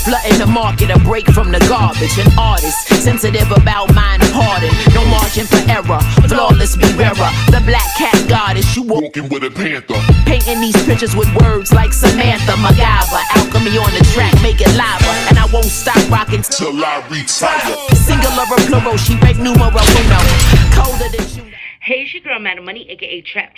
Flooding the market, a break from the garbage. An artist, sensitive about mind pardon. No margin for error, flawless be bearer. The black cat goddess, you walking with a panther. Painting these pictures with words like Samantha, MacGyver. Alchemy on the track, make it lava. And I won't stop rocking till I retire. Singular or plural, she break numero uno. Colder than you. Hey, it's your girl, Madam Money, aka Trap,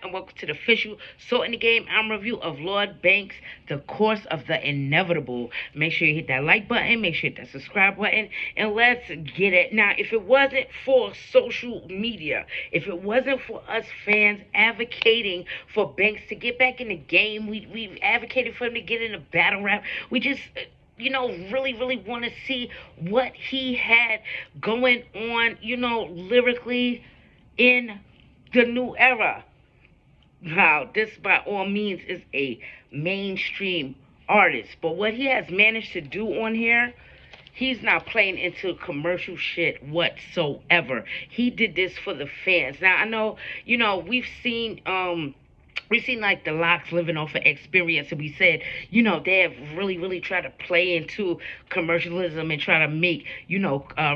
and welcome to the official Salt in the Game album review of Lloyd Banks, The Course of the Inevitable. Make sure you hit that like button, make sure you hit that subscribe button, and let's get it. Now, if it wasn't for social media, if it wasn't for us fans advocating for Banks to get back in the game, we advocated for him to get into battle rap, we just... really want to see what he had going on, lyrically in the new era. Now, this by all means is a mainstream artist, but what he has managed to do on here, he's not playing into commercial shit whatsoever. He did this for the fans. Now, I know, we've seen like the Locks living off of experience, and we said, they have really tried to play into commercialism and try to make,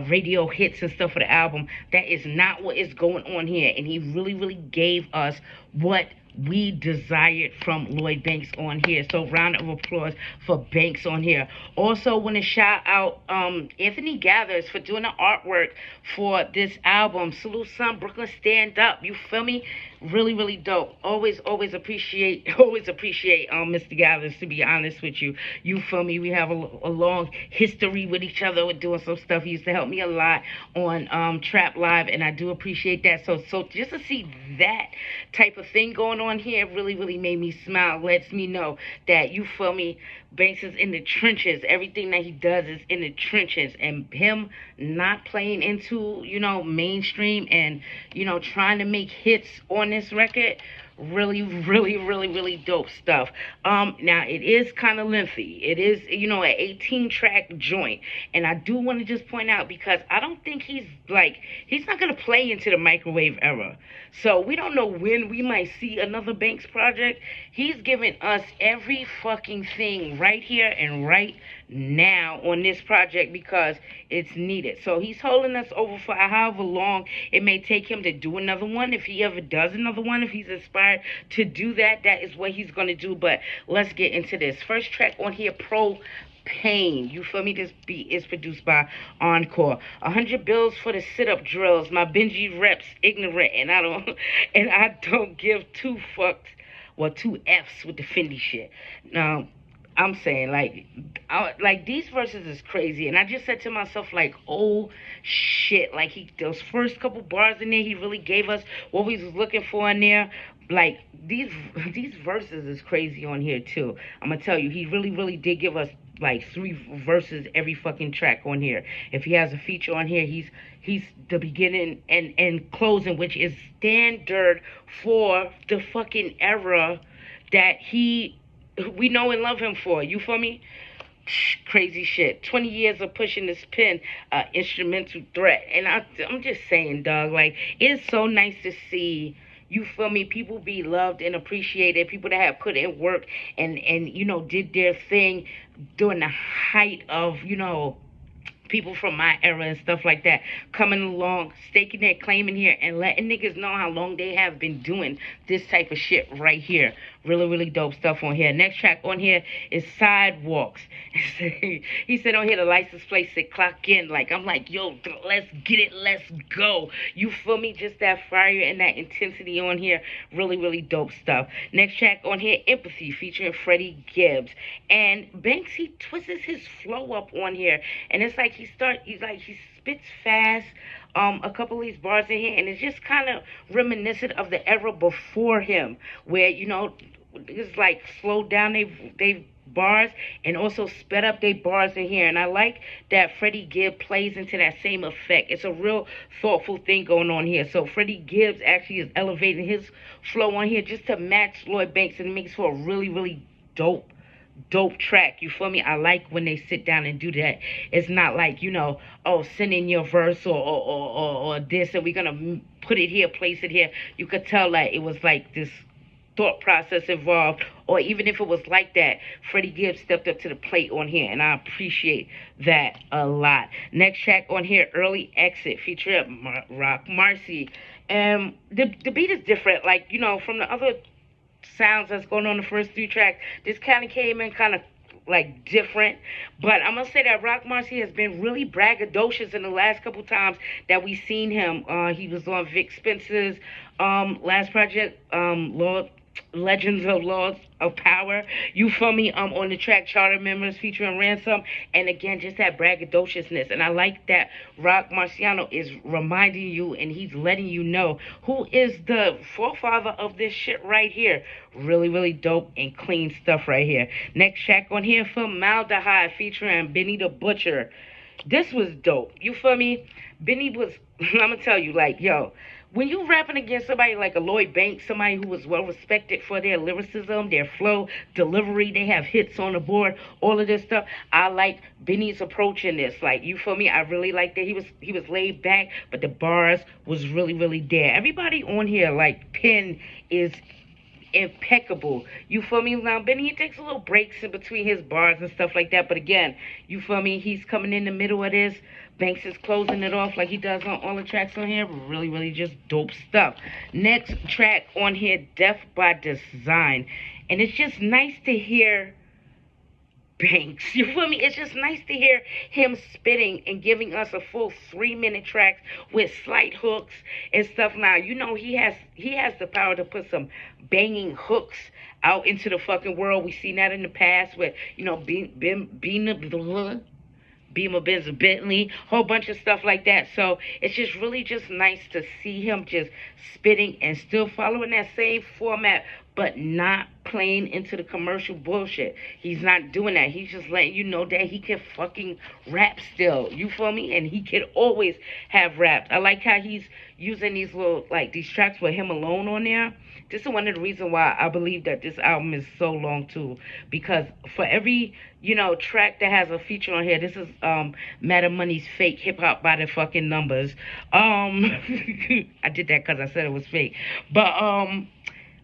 radio hits and stuff for the album. That is not what is going on here, and he really gave us what we desired from Lloyd Banks on here. So round of applause for Banks on here. Also want to shout out Anthony Gathers for doing the artwork for this album. Salute son, Brooklyn stand up. You feel me? Really dope. Always appreciate Mr. Gathers, to be honest with you. You feel me? We have a long history with each other with doing some stuff. He used to help me a lot on Trap Live, and I do appreciate that. So just to see that type of thing going on here really made me smile. Lets me know that, you feel me, Banks is in the trenches. Everything that he does is in the trenches, and him not playing into mainstream and trying to make hits on this record, really dope stuff. Now it is kind of lengthy. It is an 18-track joint, and I do want to just point out, because I don't think he's not gonna play into the microwave era, so we don't know when we might see another Banks project. He's giving us every fucking thing right here and right now on this project because it's needed. So he's holding us over for however long it may take him to do another one. If he ever does another one, if he's inspired to do that, that is what he's going to do. But let's get into this. First track on here, Pain. You feel me? This beat is produced by Encore. 100 bills for the sit-up drills. My Benji reps ignorant, and I don't give two fucks, well, two F's with the Fendi shit. Now, I'm saying, these verses is crazy, and I just said to myself, oh shit, those first couple bars in there, he really gave us what we was looking for in there. These verses is crazy on here too. I'm gonna tell you, he really did give us 3 verses every fucking track on here. If he has a feature on here, he's the beginning and closing, which is standard for the fucking era that we know and love him for. You feel me? Crazy shit. 20 years of pushing this pen, instrumental threat. And I'm just saying, dog, it's so nice to see, you feel me, people be loved and appreciated, people that have put in work and did their thing during the height of, people from my era and stuff like that, coming along, staking their claim in here and letting niggas know how long they have been doing this type of shit right here. Really dope stuff on here. Next track on here is Sidewalks. He said on here, the license plate said clock in. I'm like, yo, let's get it, let's go. You feel me? Just that fire and that intensity on here. Really dope stuff. Next track on here, Empathy, featuring Freddie Gibbs. And Banks, he twists his flow up on here, and it's like he spits fast. A couple of these bars in here, and it's just kind of reminiscent of the era before him, where it's slowed down they bars and also sped up they bars in here. And I like that Freddie Gibbs plays into that same effect. It's a real thoughtful thing going on here. So Freddie Gibbs actually is elevating his flow on here just to match Lloyd Banks, and it makes for a really dope track. You feel me? I like when they sit down and do that. It's not send in your verse or this, and we're gonna put it here, place it here. You could tell it was this thought process involved, or even if it was like that, Freddie Gibbs stepped up to the plate on here, and I appreciate that a lot. Next track on here, Early Exit, featuring Rock Marcy. And the beat is different, like, you know, from the other sounds that's going on the first three tracks. This kind of came in kind of like different, but I'm gonna say that Rock Marcy has been really braggadocious in the last couple times that we've seen him. He was on Vic Spencer's last project, Lord Legends of Laws of Power. You feel me? On the track Charter Members featuring Ransom, and again just that braggadociousness. And I like that Rock Marciano is reminding you and he's letting you know who is the forefather of this shit right here. Really, really dope and clean stuff right here. Next track on here, Formaldehyde featuring Benny the Butcher. This was dope. You feel me? Benny was, I'm gonna tell you, like, yo, when you rapping against somebody like a Lloyd Banks, somebody who was well respected for their lyricism, their flow, delivery, they have hits on the board, all of this stuff. I like Benny's approach in this. Like, you feel me? I really like that he was laid back, but the bars was really, really there. Everybody on here, like, pen is impeccable. You feel me? Now Benny, he takes a little breaks in between his bars and stuff like that, but again, you feel me? He's coming in the middle of this. Banks is closing it off like he does on all the tracks on here. Really, really just dope stuff. Next track on here, Death by Design. And it's just nice to hear Banks. You feel me? It's just nice to hear him spitting and giving us a full 3-minute track with slight hooks and stuff. Now, you know he has the power to put some banging hooks out into the fucking world. We've seen that in the past with, you know, Beamer, Benz, Bentley, whole bunch of stuff like that. So it's just really just nice to see him just spitting and still following that same format, but not playing into the commercial bullshit. He's not doing that. He's just letting you know that he can fucking rap still. You feel me? And he can always have raps. I like how he's using these little, like, these tracks with him alone on there. This is one of the reasons why I believe that this album is so long too, because for every, you know, track that has a feature on here, this is Madam Money's Fake Hip Hop by the fucking Numbers. I did that because I said it was fake, but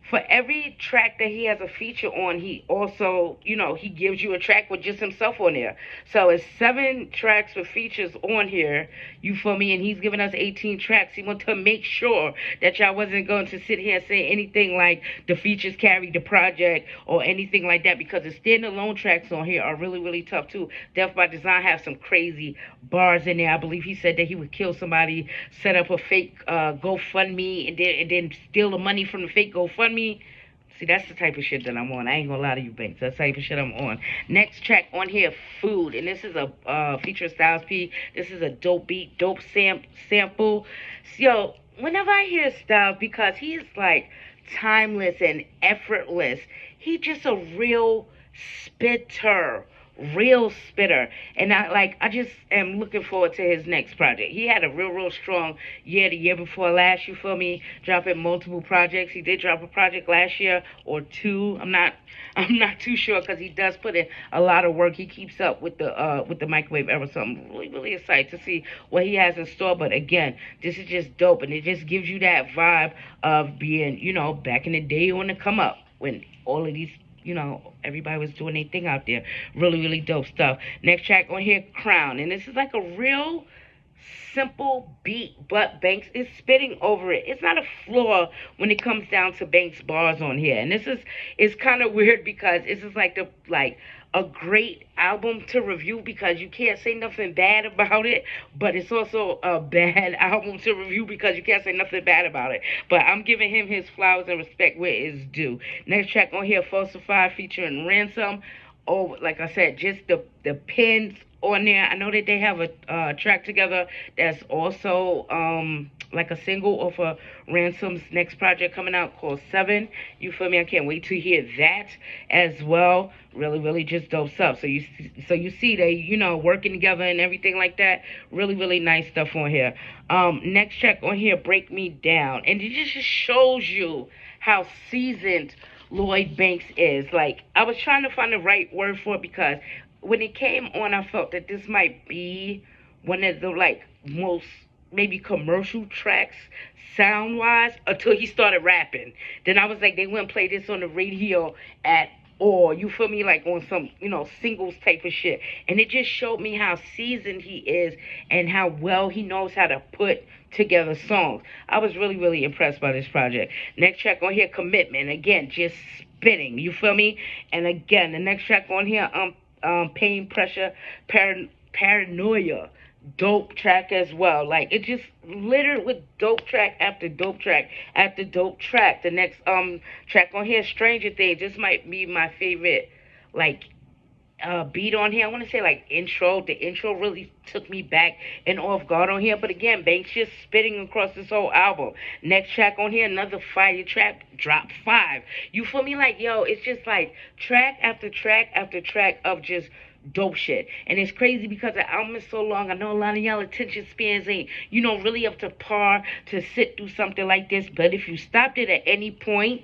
for every track that he has a feature on, he also, you know, he gives you a track with just himself on there. So it's 7 tracks with features on here, you feel me? And he's giving us 18 tracks. He wanted to make sure that y'all wasn't going to sit here and say anything like the features carry the project or anything like that, because the standalone tracks on here are really, really tough too. Death by Design have some crazy bars in there. I believe he said that he would kill somebody, set up a fake GoFundMe, and then steal the money from the fake GoFundMe. See, that's the type of shit that I'm on. I ain't gonna lie to you, Banks. That's the type of shit I'm on. Next track on here, Food. And this is a feature Styles P. This is a dope beat, dope sample. So, whenever I hear Styles, because he is like timeless and effortless, he just a real spitter. Real spitter. And I just am looking forward to his next project. He had a real strong year the year before last, you feel me, dropping multiple projects. He did drop a project last year or 2. I'm not too sure, because he does put in a lot of work. He keeps up with the microwave era, so I'm really excited to see what he has in store. But again, this is just dope, and it just gives you that vibe of being, you know, back in the day on the come up when all of these, you know, everybody was doing their thing out there. Really, really dope stuff. Next track on here, Crown. And this is like a real simple beat, but Banks is spitting over it. It's not a flaw when it comes down to Banks bars on here. And this is kind of weird, because this is like a great album to review, because you can't say nothing bad about it, but it's also a bad album to review because you can't say nothing bad about it. But I'm giving him his flowers and respect where it is due. Next track on here, Falsify featuring Ransom. Oh, like I said, just the pins on there. I know that they have a track together that's also like a single off of Ransom's next project coming out called 7. You feel me? I can't wait to hear that as well. Really, really just dope stuff. So you see they, you know, working together and everything like that. Really, really nice stuff on here. Next track on here, Break Me Down. And it just shows you how seasoned Lloyd Banks is. Like, I was trying to find the right word for it, because when it came on, I felt that this might be one of the, like, most maybe commercial tracks sound wise until he started rapping. Then I was like, they wouldn't play this on the radio at all. You feel me? Like on some, singles type of shit. And it just showed me how seasoned he is and how well he knows how to put together songs. I was really, really impressed by this project. Next track on here, Commitment. Again, just spitting. You feel me? And again, the next track on here, Pain, Pressure, Paranoia. Dope track as well. Like, it just littered with dope track after dope track after dope track. The next track on here, Stranger Things. This might be my favorite, like, beat on here. I want to say, like, intro. The intro really took me back and off guard on here. But again, Banks just spitting across this whole album. Next track on here, another fire track, Drop 5. You feel me? Like, yo, it's just like track after track after track of just dope shit. And it's crazy because the album is so long. I know a lot of y'all attention spans ain't, really up to par to sit through something like this. But if you stopped it at any point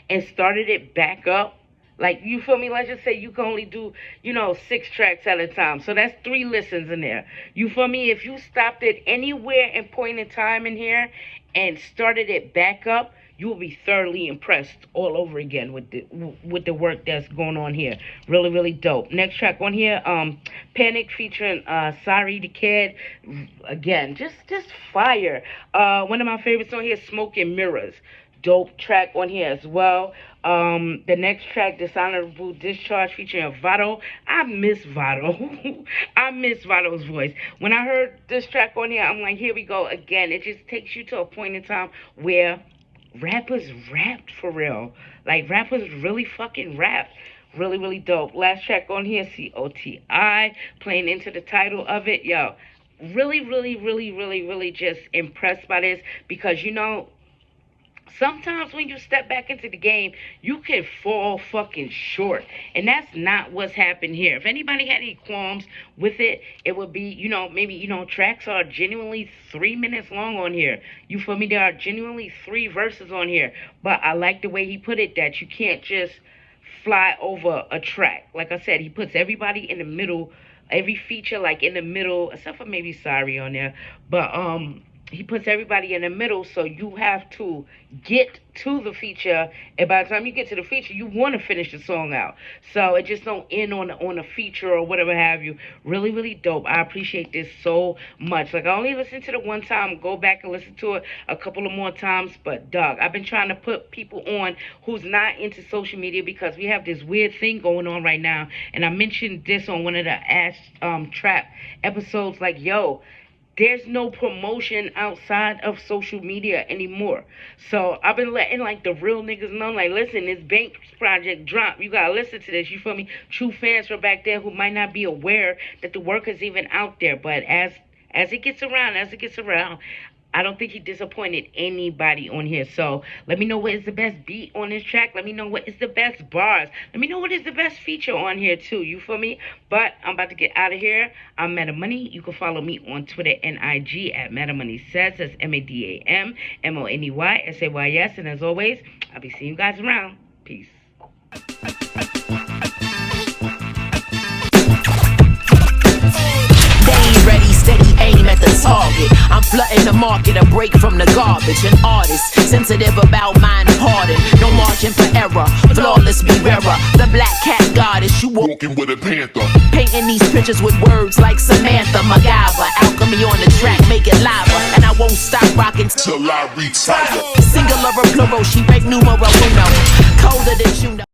and started it back up, like, you feel me? Let's just say you can only do, 6 tracks at a time. So that's 3 listens in there. You feel me? If you stopped it anywhere and point in time in here and started it back up, you will be thoroughly impressed all over again with the work that's going on here. Really, really dope. Next track on here, Panic featuring Sorry the Kid. Again, just fire. One of my favorites on here, Smoke and Mirrors. Dope track on here as well. The next track, Dishonorable Discharge featuring Vado. I miss Vado. I miss Vado's voice. When I heard this track on here, I'm like, here we go again. It just takes you to a point in time where rappers rapped for real. Like, rappers really fucking rapped. Really, really dope. Last track on here, COTI, playing into the title of it. Yo, really, really, really, really, really just impressed by this because, sometimes when you step back into the game, you can fall fucking short. And that's not what's happened here. If anybody had any qualms with it, it would be, maybe, tracks are genuinely 3 minutes long on here. You feel me? There are genuinely 3 verses on here. But I like the way he put it, that you can't just fly over a track. Like I said, he puts everybody in the middle, every feature like in the middle, except for maybe Sorry on there. But, he puts everybody in the middle, so you have to get to the feature, and by the time you get to the feature, you want to finish the song out. So it just don't end on a feature or whatever have you. Really, really dope. I appreciate this so much. Like, I only listened to it one time. Go back and listen to it a couple of more times. But, dog, I've been trying to put people on who's not into social media because we have this weird thing going on right now. And I mentioned this on one of the Ash Trap episodes. Like, yo, there's no promotion outside of social media anymore. So I've been letting like the real niggas know, like, listen, this Banks project dropped. You gotta listen to this. You feel me? True fans from back there who might not be aware that the work is even out there. But as it gets around, I don't think he disappointed anybody on here. So let me know what is the best beat on this track. Let me know what is the best bars. Let me know what is the best feature on here too. You feel me? But I'm about to get out of here. I'm Meta Money. You can follow me on Twitter and IG at Meta Money Says. That's MADAMMONEYSAYS. And as always, I'll be seeing you guys around. Peace. Ready, steady, aim at the target. I'm flooding the market, a break from the garbage. An artist, sensitive about mind pardon. No margin for error, flawless be rarer. The black cat goddess, you walking with a panther. Painting these pictures with words like Samantha, MacGyver. Alchemy on the track, make it lava. And I won't stop rocking till I retire. Singular or plural, she break numero uno.